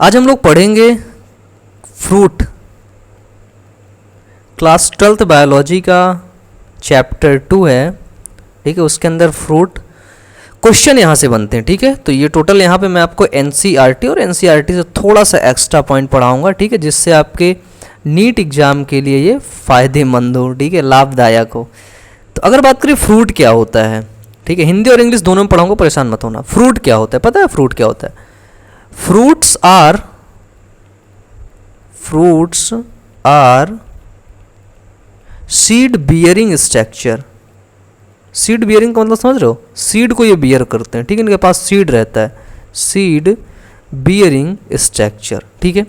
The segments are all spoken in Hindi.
आज हम लोग पढ़ेंगे फ्रूट, क्लास 12th बायोलॉजी का चैप्टर 2 है, ठीक है। उसके अंदर फ्रूट क्वेश्चन यहाँ से बनते हैं, ठीक है। तो ये टोटल यहाँ पे मैं आपको एनसीईआरटी और एनसीईआरटी से थोड़ा सा एक्स्ट्रा पॉइंट पढ़ाऊंगा, ठीक है, जिससे आपके नीट एग्जाम के लिए ये फ़ायदेमंद हो, ठीक है, लाभदायक हो। तो अगर बात करें फ्रूट क्या होता है, ठीक है, हिंदी और इंग्लिश दोनों में पढ़ाऊंगा, परेशान मत होना। फ्रूट क्या होता है, पता है फ्रूट क्या होता है? Fruits are seed bearing structure. Seed bearing का मतलब समझ रहे हो? सीड को ये बियर करते हैं, ठीक है, इनके पास सीड रहता है, सीड बियरिंग स्ट्रक्चर, ठीक है।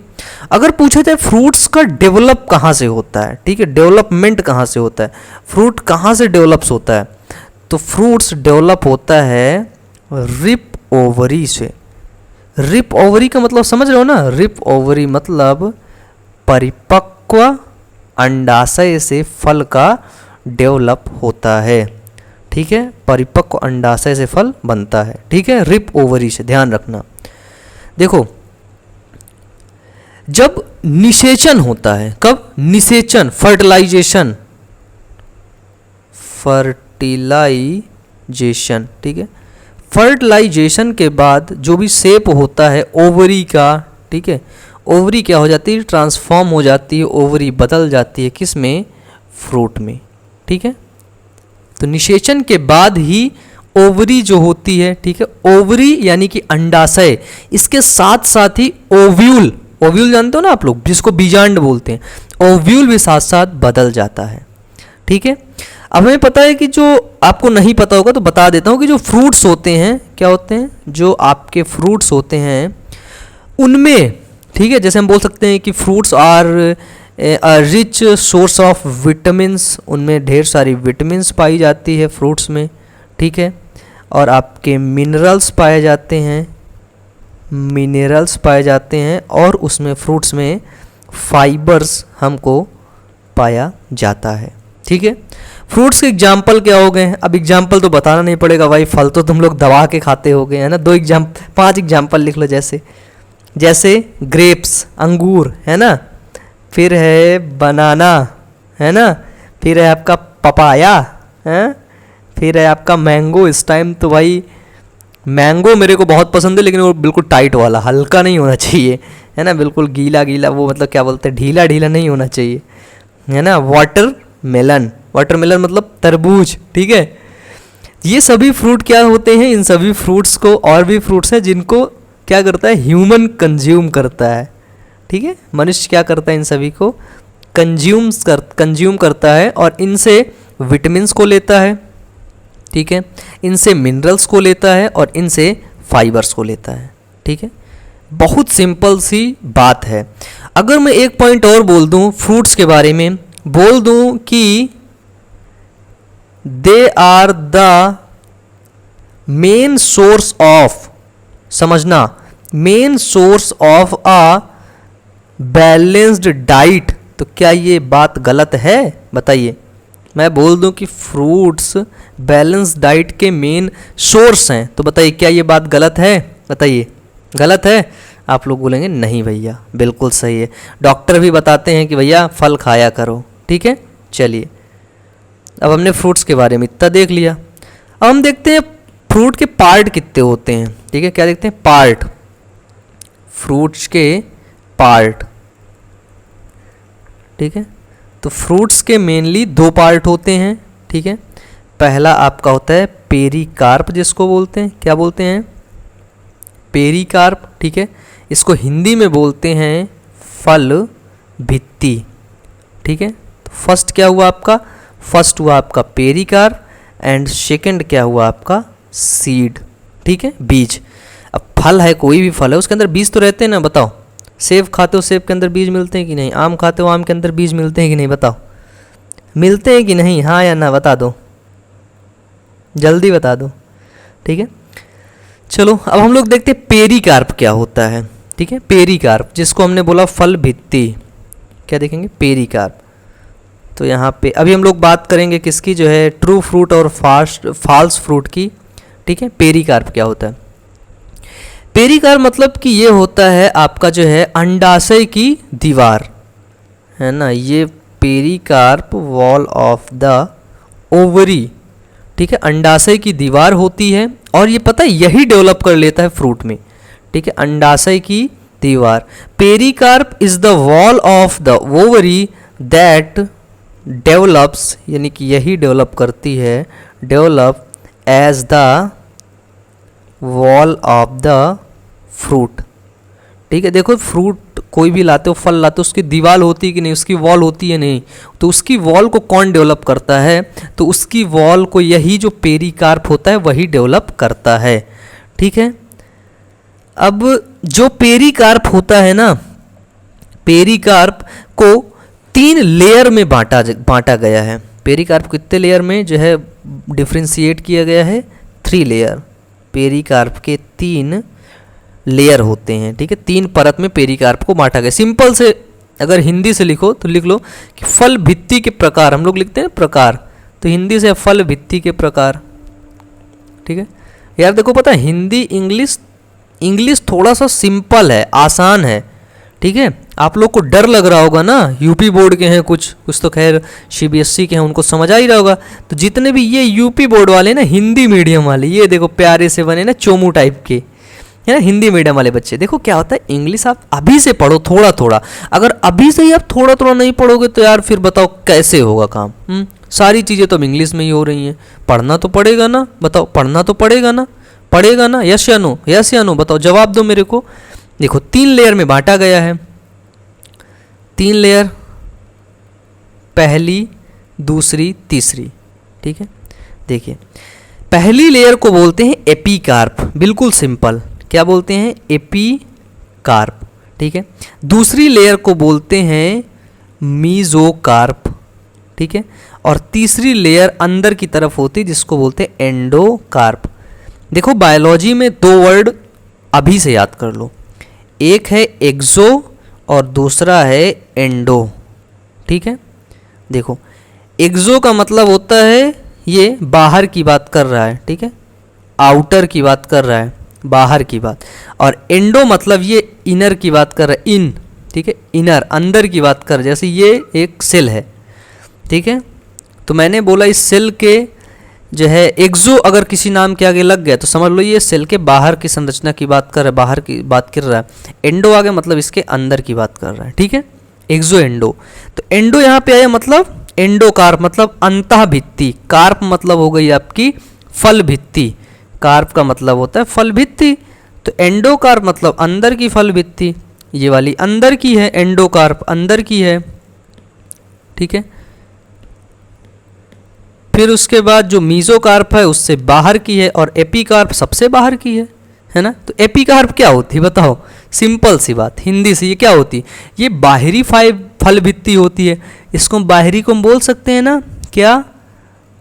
अगर पूछा जाए फ्रूट्स का डेवलप कहाँ से होता है, ठीक है, डेवलपमेंट कहाँ से होता है, फ्रूट कहाँ से डेवलप्स होता है, तो फ्रूट्स डेवलप होता है रिप ओवरी से। रिप ओवरी का मतलब समझ रहे हो ना? रिप ओवरी मतलब परिपक्व अंडाशय से फल का डेवलप होता है, ठीक है, परिपक्व अंडाशय से फल बनता है, ठीक है, रिप ओवरी से, ध्यान रखना। देखो, जब निषेचन होता है, कब? निषेचन, फर्टिलाइजेशन, ठीक है, फर्टिलाइजेशन के बाद जो भी शेप होता है ओवरी का, ठीक है, ओवरी क्या हो जाती है? ट्रांसफॉर्म हो जाती है, ओवरी बदल जाती है किस में? फ्रूट में, ठीक है। तो निषेचन के बाद ही ओवरी जो होती है, ठीक है, ओवरी यानी कि अंडाशय, इसके साथ साथ ही ओव्यूल, ओव्यूल जानते हो ना आप लोग, जिसको बीजांड बोलते हैं, ओव्यूल भी साथ साथ बदल जाता है, ठीक है। अब हमें पता है कि जो आपको नहीं पता होगा तो बता देता हूँ कि जो फ्रूट्स होते हैं, क्या होते हैं? जो आपके फ्रूट्स होते हैं उनमें, ठीक है, जैसे हम बोल सकते हैं कि fruits are rich source of vitamins, उनमें ढेर सारी विटामिन्स पाई जाती है फ्रूट्स में, ठीक है, और आपके मिनरल्स पाए जाते हैं, मिनरल्स पाए जाते हैं, और उसमें फ्रूट्स में फाइबर्स हमको पाया जाता है, ठीक है। फ्रूट्स के एग्जाम्पल क्या हो गए? अब एग्जाम्पल तो बताना नहीं पड़ेगा भाई, फल तो तुम लोग दबा के खाते हो गए, है ना। 5 एग्जाम्पल लिख लो, जैसे ग्रेप्स, अंगूर, है ना, फिर है बनाना, है ना, फिर है आपका पपाया, है, फिर है आपका मैंगो। इस टाइम तो भाई मैंगो मेरे को बहुत पसंद है, लेकिन वो बिल्कुल टाइट वाला, हल्का नहीं होना चाहिए, है ना, बिल्कुल गीला गीला, वो मतलब क्या बोलते हैं, ढीला ढीला नहीं होना चाहिए, है ना। वाटरमेलन मतलब तरबूज, ठीक है। ये सभी फ्रूट क्या होते हैं? इन सभी फ्रूट्स को, और भी फ्रूट्स हैं जिनको क्या करता है? ह्यूमन कंज्यूम करता है, ठीक है, मनुष्य क्या करता है? इन सभी को कंज्यूम करता है, और इनसे विटामिन्स को लेता है, ठीक है, इनसे मिनरल्स को लेता है, और इनसे फाइबर्स को लेता है, ठीक है। बहुत सिंपल सी बात है। अगर मैं एक पॉइंट और बोल दूं फ्रूट्स के बारे में, बोल दूं कि they are the main source of, समझना, main source of a balanced diet, तो क्या ये बात गलत है? बताइए। मैं बोल दूं कि फ्रूट्स बैलेंस डाइट के मेन सोर्स हैं, तो बताइए क्या ये बात गलत है? बताइए, गलत है? आप लोग बोलेंगे नहीं भैया बिल्कुल सही है, डॉक्टर भी बताते हैं कि भैया फल खाया करो, ठीक है। चलिए, अब हमने फ्रूट्स के बारे में इतना देख लिया, अब हम देखते हैं फ्रूट के पार्ट कितने होते हैं, ठीक है। क्या देखते हैं? पार्ट, फ्रूट्स के पार्ट, ठीक है। तो फ्रूट्स के मेनली 2 पार्ट होते हैं, ठीक है। पहला आपका होता है पेरिकार्प, जिसको बोलते हैं, क्या बोलते हैं? पेरिकार्प, ठीक है। इसको हिंदी में बोलते हैं फल भित्ति, ठीक है। तो फर्स्ट क्या हुआ आपका? फर्स्ट हुआ आपका पेरिकार्प, एंड सेकंड क्या हुआ आपका? सीड, ठीक है, बीज। अब फल है, कोई भी फल है, उसके अंदर बीज तो रहते हैं ना, बताओ। सेब खाते हो, सेब के अंदर बीज मिलते हैं कि नहीं? आम खाते हो, आम के अंदर बीज मिलते हैं कि नहीं? बताओ, मिलते हैं कि नहीं? हाँ या ना बता दो, जल्दी बता दो, ठीक है। चलो, अब हम लोग देखते हैं पेरिकार्प क्या होता है, ठीक है। पेरिकार्प, जिसको हमने बोला फल भित्ति, क्या देखेंगे? पेरिकार्प। तो यहाँ पे अभी हम लोग बात करेंगे किसकी? जो है ट्रू फ्रूट और फॉल्स फ्रूट की, ठीक है। पेरिकार्प क्या होता है? पेरिकार्प मतलब कि ये होता है आपका जो है अंडाशय की दीवार, है ना, ये pericarp wall of the ovary, ठीक है, अंडाशय की दीवार होती है और ये पता है यही डेवलप कर लेता है फ्रूट में, ठीक है, अंडाशय की दीवार। Pericarp is the wall of the ovary that develops, यानी कि यही डेवलप करती है, develop as the wall of the fruit, ठीक है। देखो फ्रूट कोई भी लाते हो, फल लाते हो, उसकी दीवार होती है कि नहीं, उसकी वॉल होती है नहीं, तो उसकी वॉल को कौन डेवलप करता है, तो उसकी वॉल को यही जो पेरिकार्प होता है वही डेवलप करता है, ठीक है। अब जो पेरिकार्प होता है ना, पेरिकार्प को 3 लेयर में बांटा गया है। पेरिकार्प कितने लेयर में जो है डिफ्रेंशिएट किया गया है, 3 लेयर। पेरिकार्प के 3 लेयर होते हैं, ठीक है, 3 परत में पेरिकार्प को बांटा गया। सिंपल से अगर हिंदी से लिखो तो लिख लो कि फल भित्ति के प्रकार, हम लोग लिखते हैं प्रकार, तो हिंदी से फल भित्ति के प्रकार, ठीक है। यार देखो पता है हिंदी इंग्लिश थोड़ा सा सिंपल है, आसान है, ठीक है। आप लोग को डर लग रहा होगा ना, यूपी बोर्ड के हैं कुछ तो खैर सीबीएसई के हैं, उनको समझ आ ही रहा होगा। तो जितने भी ये यूपी बोर्ड वाले ना, हिंदी मीडियम वाले, ये देखो प्यारे से बने ना चोमू टाइप के, है ना, हिंदी मीडियम वाले बच्चे, देखो क्या होता है, इंग्लिश आप अभी से पढ़ो थोड़ा थोड़ा। अगर अभी से ही आप थोड़ा थोड़ा नहीं पढ़ोगे तो यार फिर बताओ कैसे होगा काम। सारी चीज़ें तो अब इंग्लिश में ही हो रही हैं, पढ़ना तो पड़ेगा ना, बताओ पढ़ना तो पड़ेगा ना, यस या नो, यस या नो, बताओ जवाब दो मेरे को। देखो 3 लेयर में बांटा गया है, 3 लेयर, पहली, दूसरी, तीसरी, ठीक है। देखिए पहली लेयर को बोलते हैं एपिकार्प, बिल्कुल सिंपल, क्या बोलते हैं, एपिकार्प, ठीक है। दूसरी लेयर को बोलते हैं मीजोकार्प, ठीक है। और तीसरी लेयर अंदर की तरफ होती है जिसको बोलते हैं एंडोकार्प। देखो बायोलॉजी में 2 वर्ड अभी से याद कर लो, एक है एक्सो और दूसरा है एंडो, ठीक है। देखो एक्सो का मतलब होता है ये बाहर की बात कर रहा है, ठीक है, आउटर की बात कर रहा है, बाहर की बात, और एंडो मतलब ये इनर की बात कर रहा है, इन, ठीक है, इनर अंदर की बात कर, जैसे ये एक सेल है, ठीक है। तो मैंने बोला इस सेल के जो है एक्सो अगर किसी नाम के आगे लग गया तो समझ लो ये सेल के बाहर की संरचना की बात कर रहा है, बाहर की बात कर रहा है। एंडो आगे मतलब इसके अंदर की बात कर रहा है, ठीक है, एक्सो एंडो। तो एंडो यहाँ पे आया मतलब एंडोकार्प मतलब अंतः भित्ति, कार्प मतलब हो गई आपकी फल भित्ति, कार्प का मतलब होता है फल भित्ति, तो एंडोकार्प मतलब अंदर की फल भित्ति, ये वाली अंदर की है, एंडोकार्प अंदर की है, ठीक है। फिर उसके बाद जो मीजोकार्प है उससे बाहर की है और एपिकार्प सबसे बाहर की है ना। तो एपिकार्प क्या होती है बताओ, सिंपल सी बात हिंदी से, ये क्या होती है, ये बाहरी फल भित्ति होती है, इसको बाहरी को हम बोल सकते हैं ना, क्या,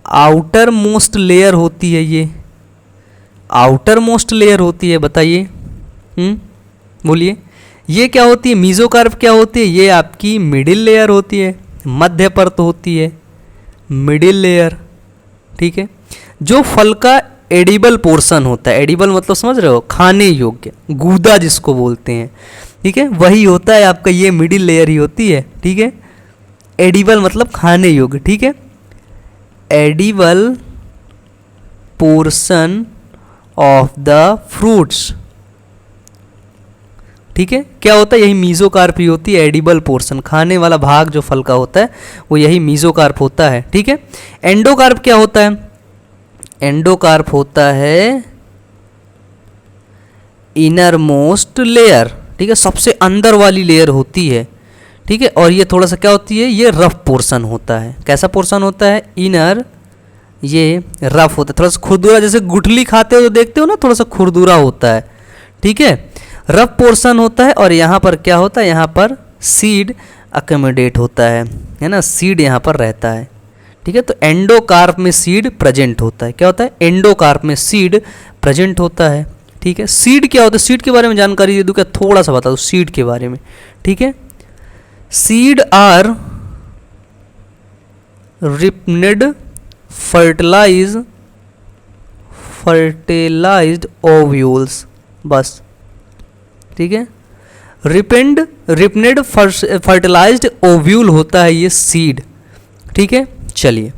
आउटर मोस्ट लेयर होती है, ये आउटर मोस्ट लेयर होती है, बताइए, बोलिए, ये क्या होती है, मीजोकार्प क्या होती है, ये आपकी मिडिल लेयर होती है, मध्य परत होती है, मिडिल लेयर, ठीक है। जो फल का एडिबल पोर्शन होता है, एडिबल मतलब समझ रहे हो, खाने योग्य, गूदा जिसको बोलते हैं, ठीक है, वही होता है आपका, ये मिडिल लेयर ही होती है, ठीक है। एडिबल मतलब खाने योग्य, ठीक है, edible portion of the fruits, ठीक है, क्या होता है, यही मीजोकार्प ही होती है, एडिबल पोर्शन, खाने वाला भाग जो फल का होता है वो यही मीजोकार्प होता है, ठीक है। एंडोकार्प क्या होता है, एंडोकार्प होता है इनर मोस्ट लेयर, ठीक है, सबसे अंदर वाली लेयर होती है, ठीक है। और ये थोड़ा सा क्या होती है, ये रफ पोर्शन होता है, कैसा पोर्शन होता है, इनर, ये रफ होता है, थोड़ा सा खुरदुरा, जैसे गुठली खाते हो तो देखते हो ना थोड़ा सा खुरदुरा होता है, ठीक है, रफ पोर्शन होता है। और यहाँ पर क्या होता है, यहाँ पर सीड अकोमोडेट होता है ना, सीड यहाँ पर रहता है, ठीक है। तो एंडोकार्प में सीड प्रेजेंट होता है, क्या होता है, एंडोकार्प में सीड प्रेजेंट होता है, ठीक है। सीड क्या होता है, सीड के बारे में जानकारी दे दूँ क्या, थोड़ा सा बता दूँ सीड के बारे में, ठीक है। सीड आर रिपनेड फर्टिलाइज्ड ओव्यूल्स, बस ठीक है। रिपनेड फर्टिलाइज्ड ओव्यूल होता है ये सीड, ठीक है। चलिए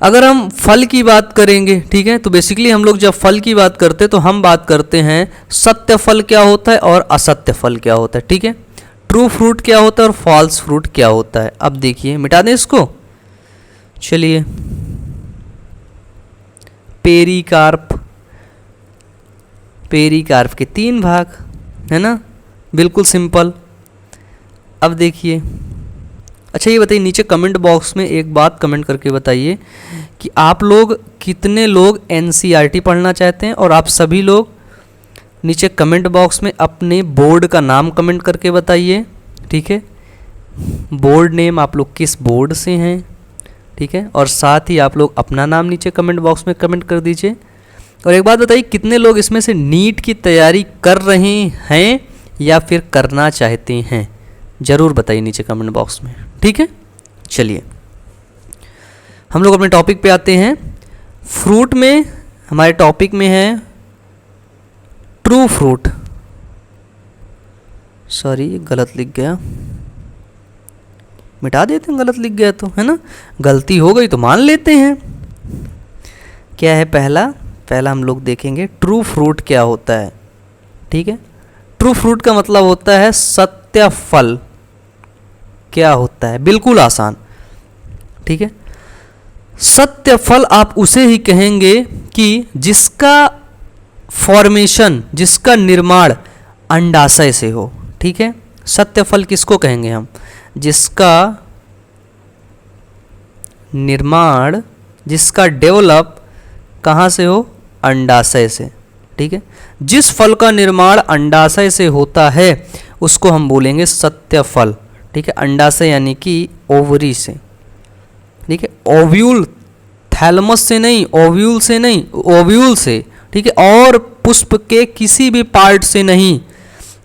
अगर हम फल की बात करेंगे, ठीक है, तो बेसिकली हम लोग जब फल की बात करते हैं तो हम बात करते हैं सत्य फल क्या होता है और असत्य फल क्या होता है, ठीक है। ट्रू फ्रूट क्या होता है और फॉल्स फ्रूट क्या होता है। अब देखिए, मिटा दें इसको। चलिए, पेरिकार्प, पेरिकार्प के 3 भाग है ना, बिल्कुल सिंपल। अब देखिए, अच्छा ये बताइए नीचे कमेंट बॉक्स में एक बात कमेंट करके बताइए कि आप लोग कितने लोग एनसीईआरटी पढ़ना चाहते हैं, और आप सभी लोग नीचे कमेंट बॉक्स में अपने बोर्ड का नाम कमेंट करके बताइए, ठीक है। बोर्ड नेम, आप लोग किस बोर्ड से हैं, ठीक है, और साथ ही आप लोग अपना नाम नीचे कमेंट बॉक्स में कमेंट कर दीजिए। और एक बात बताइए, कितने लोग इसमें से नीट की तैयारी कर रहे हैं या फिर करना चाहते हैं, ज़रूर बताइए नीचे कमेंट बॉक्स में, ठीक है। चलिए हम लोग अपने टॉपिक पे आते हैं। फ्रूट में हमारे टॉपिक में है ट्रू फ्रूट, सॉरी गलत लिख गया, मिटा देते हैं, गलत लिख गया तो, है ना, गलती हो गई तो मान लेते हैं। क्या है पहला हम लोग देखेंगे ट्रू फ्रूट क्या होता है, ठीक है। ट्रू फ्रूट का मतलब होता है सत्य फल। क्या होता है, बिल्कुल आसान, ठीक है। सत्य फल आप उसे ही कहेंगे कि जिसका फॉर्मेशन, जिसका निर्माण अंडाशय से हो, ठीक है। सत्य फल किसको कहेंगे हम, जिसका निर्माण, जिसका डेवलप कहाँ से हो, अंडाशय से, ठीक है। जिस फल का निर्माण अंडाशय से होता है उसको हम बोलेंगे सत्य फल, ठीक है। अंडाशय यानी कि ओवरी से, ठीक है। ओव्यूल, थैलमस से नहीं, ओव्यूल से नहीं, ओव्यूल से, ठीक है। और पुष्प के किसी भी पार्ट से नहीं,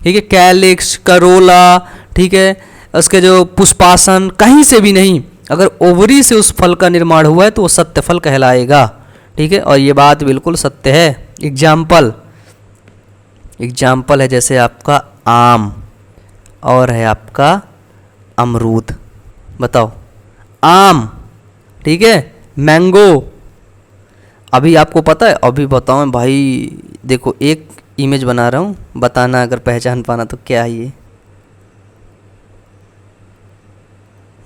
ठीक है। कैलिक्स, करोला, ठीक है, उसके जो पुष्पासन, कहीं से भी नहीं, अगर ओवरी से उस फल का निर्माण हुआ है तो वो सत्य फल कहलाएगा, ठीक है। और ये बात बिल्कुल सत्य है। एग्जाम्पल है जैसे आपका आम और है आपका अमरूद। बताओ, आम, ठीक है, मैंगो। अभी आपको पता है, अभी बताओ भाई, देखो एक इमेज बना रहा हूँ, बताना अगर पहचान पाना तो क्या है ये,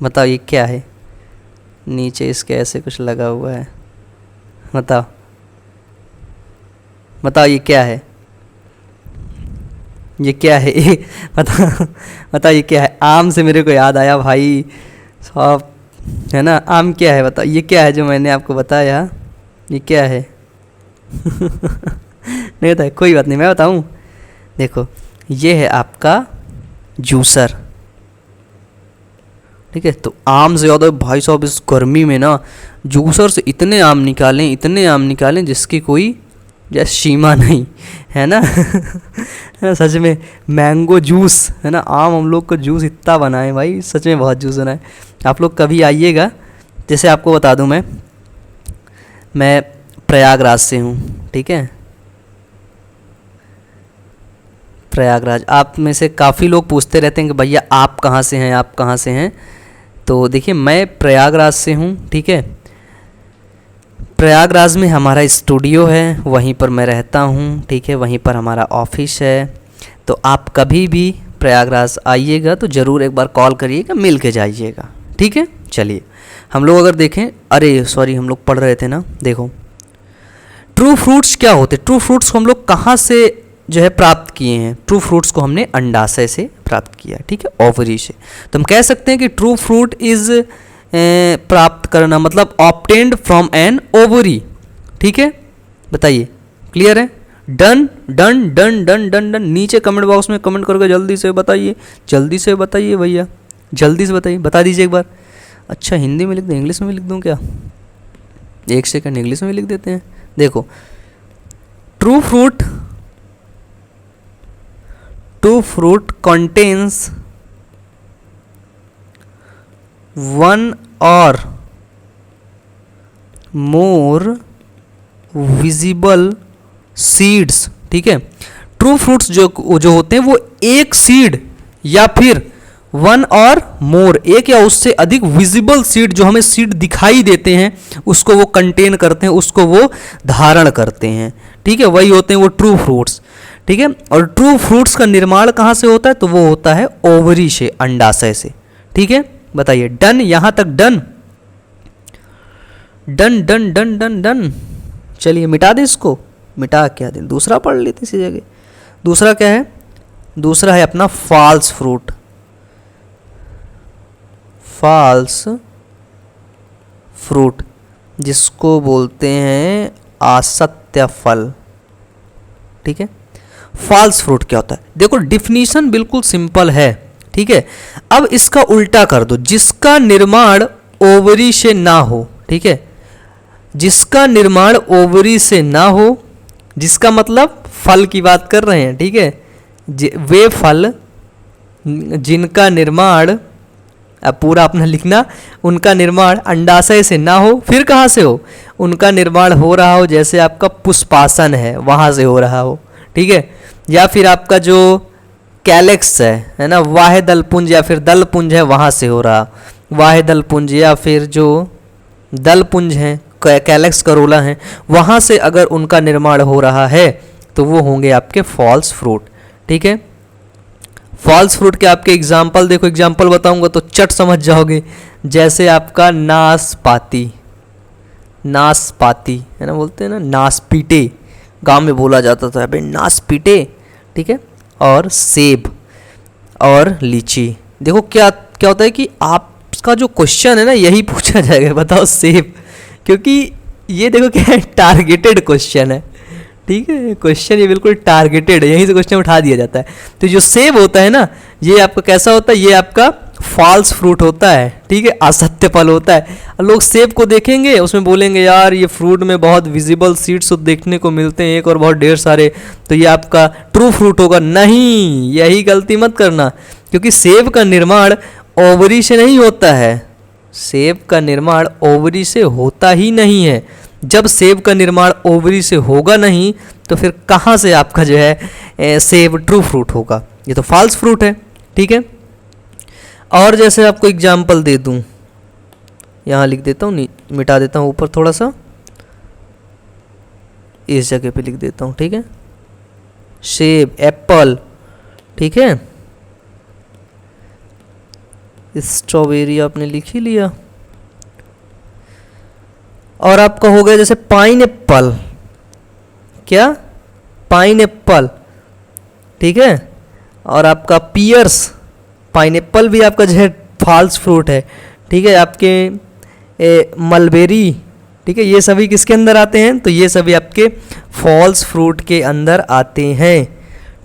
बताओ ये क्या है, नीचे इसके ऐसे कुछ लगा हुआ है, बताओ बताओ ये क्या है, ये क्या है ये बताओ ये क्या है। आम से मेरे को याद आया भाई सब, है ना, आम क्या है, बताओ ये क्या है जो मैंने आपको बताया, ये क्या है नहीं बताया, कोई बात नहीं, मैं बताऊं। देखो ये है आपका जूसर, ठीक है। तो आम से ज़्यादा भाई साहब इस गर्मी में ना जूसर से इतने आम निकालें जिसकी कोई जैसे सीमा नहीं, है ना सच में मैंगो जूस, है ना, आम हम लोग को जूस इतना बनाए भाई, सच में बहुत जूस बनाए। आप लोग कभी आइएगा, जैसे आपको बता दूं, मैं प्रयागराज से हूँ, ठीक है। प्रयागराज, आप में से काफ़ी लोग पूछते रहते हैं कि भैया आप कहाँ से हैं, आप कहाँ से हैं। तो देखिए मैं प्रयागराज से हूँ, ठीक है। प्रयागराज में हमारा स्टूडियो है, वहीं पर मैं रहता हूँ, ठीक है, वहीं पर हमारा ऑफिस है। तो आप कभी भी प्रयागराज आइएगा तो ज़रूर एक बार कॉल करिएगा, मिल के जाइएगा, ठीक है। चलिए हम लोग अगर देखें, अरे सॉरी हम लोग पढ़ रहे थे ना, देखो ट्रू फ्रूट्स क्या होते, ट्रू फ्रूट्स को हम लोग कहाँ से जो है प्राप्त किए हैं। ट्रू फ्रूट्स को हमने अंडाशय से प्राप्त किया, ठीक है, ओवरी से। तो हम कह सकते हैं कि ट्रू फ्रूट इज प्राप्त करना मतलब ऑब्टेन्ड फ्रॉम एन ओवरी, ठीक है। बताइए, क्लियर है, done done done done done done. नीचे कमेंट बॉक्स में कमेंट करके जल्दी से बताइए भैया, जल्दी से बताइए, बता दीजिए एक बार। अच्छा हिंदी में लिख दें, इंग्लिश में लिख दूँ क्या, एक सेकंड इंग्लिश में लिख देते हैं। देखो true fruit contains one or more visible seeds, ठीक है। ट्रू फ्रूट्स जो होते हैं वो एक सीड या फिर वन और मोर, एक या उससे अधिक विजिबल सीड, जो हमें सीड दिखाई देते हैं उसको वो कंटेन करते हैं, उसको वो धारण करते हैं, ठीक है, वही होते हैं वो ट्रू फ्रूट्स, ठीक है। और ट्रू फ्रूट्स का निर्माण कहाँ से होता है, तो वो होता है ओवरी से, अंडाशय से, ठीक है। बताइए डन, यहां तक done, done done done done done. चलिए मिटा दें इसको, मिटा क्या दें, दूसरा पढ़ लेते इसी जगह। दूसरा क्या है, दूसरा है अपना फॉल्स फ्रूट, फॉल्स फ्रूट जिसको बोलते हैं असत्य फल, ठीक है। फॉल्स फ्रूट क्या होता है, देखो डिफिनीशन बिल्कुल सिंपल है, ठीक है। अब इसका उल्टा कर दो, जिसका निर्माण ओवरी से ना हो, ठीक है, जिसका निर्माण ओवरी से ना हो, जिसका मतलब फल की बात कर रहे हैं, ठीक है, वे फल जिनका निर्माण, अब पूरा अपना लिखना, उनका निर्माण अंडाशय से ना हो, फिर कहाँ से हो, उनका निर्माण हो रहा हो जैसे आपका पुष्पासन है वहाँ से हो रहा हो, ठीक है, या फिर आपका जो कैलेक्स है ना, वाह्य दलपुंज या फिर दलपुंज है वहाँ से हो रहा, वाह्य दलपुंज या फिर जो दलपुंज हैं कैलेक्स करोला हैं वहाँ से अगर उनका निर्माण हो रहा है तो वो होंगे आपके फॉल्स फ्रूट, ठीक है। फॉल्स फ्रूट के आपके एग्जाम्पल देखो, एग्जाम्पल बताऊंगा तो चट समझ जाओगे, जैसे आपका नाशपाती, नाशपाती है ना, बोलते हैं ना नासपीटे, गांव में बोला जाता था भाई नासपीटे, ठीक है। और सेब और लीची, देखो क्या क्या होता है कि आपका जो क्वेश्चन है ना यही पूछा जाएगा, बताओ सेब, क्योंकि ये देखो क्या है, टारगेटेड क्वेश्चन है, ठीक है, क्वेश्चन ये बिल्कुल टारगेटेड है, यहीं से क्वेश्चन उठा दिया जाता है। तो जो सेब होता है ना, ये आपका कैसा होता है, ये आपका फॉल्स फ्रूट होता है, ठीक है, असत्य फल होता है। लोग सेब को देखेंगे उसमें बोलेंगे यार ये फ्रूट में बहुत विजिबल सीड्स देखने को मिलते हैं, एक और बहुत ढेर सारे, तो ये आपका ट्रू फ्रूट होगा। नहीं, यही गलती मत करना, क्योंकि सेब का निर्माण ओवरी से नहीं होता है, सेब का निर्माण ओवरी से होता ही नहीं है। जब सेब का निर्माण ओवरी से होगा नहीं तो फिर कहाँ से आपका जो है सेब ट्रू फ्रूट होगा, ये तो फॉल्स फ्रूट है, ठीक है। और जैसे आपको एग्जाम्पल दे दूं, यहाँ लिख देता हूँ, मिटा देता हूँ ऊपर थोड़ा सा, इस जगह पे लिख देता हूँ, ठीक है, सेब, एप्पल, ठीक है, स्ट्रॉबेरी आपने लिख ही लिया। और आपका हो गया जैसे पाइनएप्पल, क्या, पाइनएप्पल, ठीक है। और आपका पियर्स, पाइनएप्पल भी आपका जो है फॉल्स फ्रूट है, ठीक है। आपके मलबेरी, ठीक है, ये सभी किसके अंदर आते हैं, तो ये सभी आपके फॉल्स फ्रूट के अंदर आते हैं,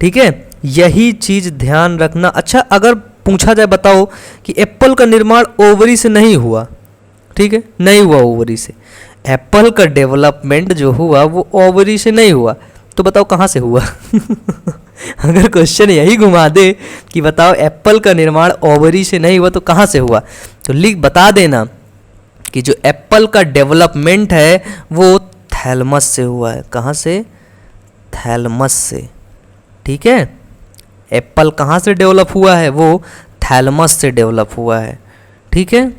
ठीक है। यही चीज़ ध्यान रखना। अच्छा, अगर पूछा जाए बताओ कि एप्पल का निर्माण ओवरी से नहीं हुआ, ठीक है, नहीं हुआ ओवरी से, एप्पल का डेवलपमेंट जो हुआ वो ओवरी से नहीं हुआ, तो बताओ कहाँ से हुआ अगर क्वेश्चन यही घुमा दे कि बताओ एप्पल का निर्माण ओवरी से नहीं हुआ तो कहाँ से हुआ, तो लिख बता देना कि जो एप्पल का डेवलपमेंट है वो थैलमस से हुआ है। कहाँ से, थैलमस से, ठीक है। एप्पल कहाँ से डेवलप हुआ है, वो थैलमस से डेवलप हुआ है, ठीक है,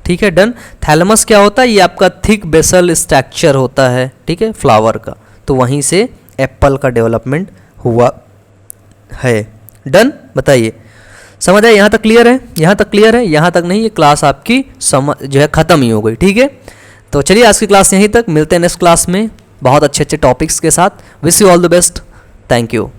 ठीक है, डन। थैलमस क्या होता है, ये आपका थिक बेसल स्ट्रक्चर होता है, ठीक है, फ्लावर का, तो वहीं से एप्पल का डेवलपमेंट हुआ है, डन। बताइए समझ आया, यहाँ तक क्लियर है, यहाँ तक क्लियर है, यहाँ तक नहीं, ये क्लास आपकी समझ जो है ख़त्म ही हो गई, ठीक है। तो चलिए आज की क्लास यहीं तक, मिलते हैं नेक्स्ट क्लास में बहुत अच्छे अच्छे टॉपिक्स के साथ। Wish you all the best, thank you.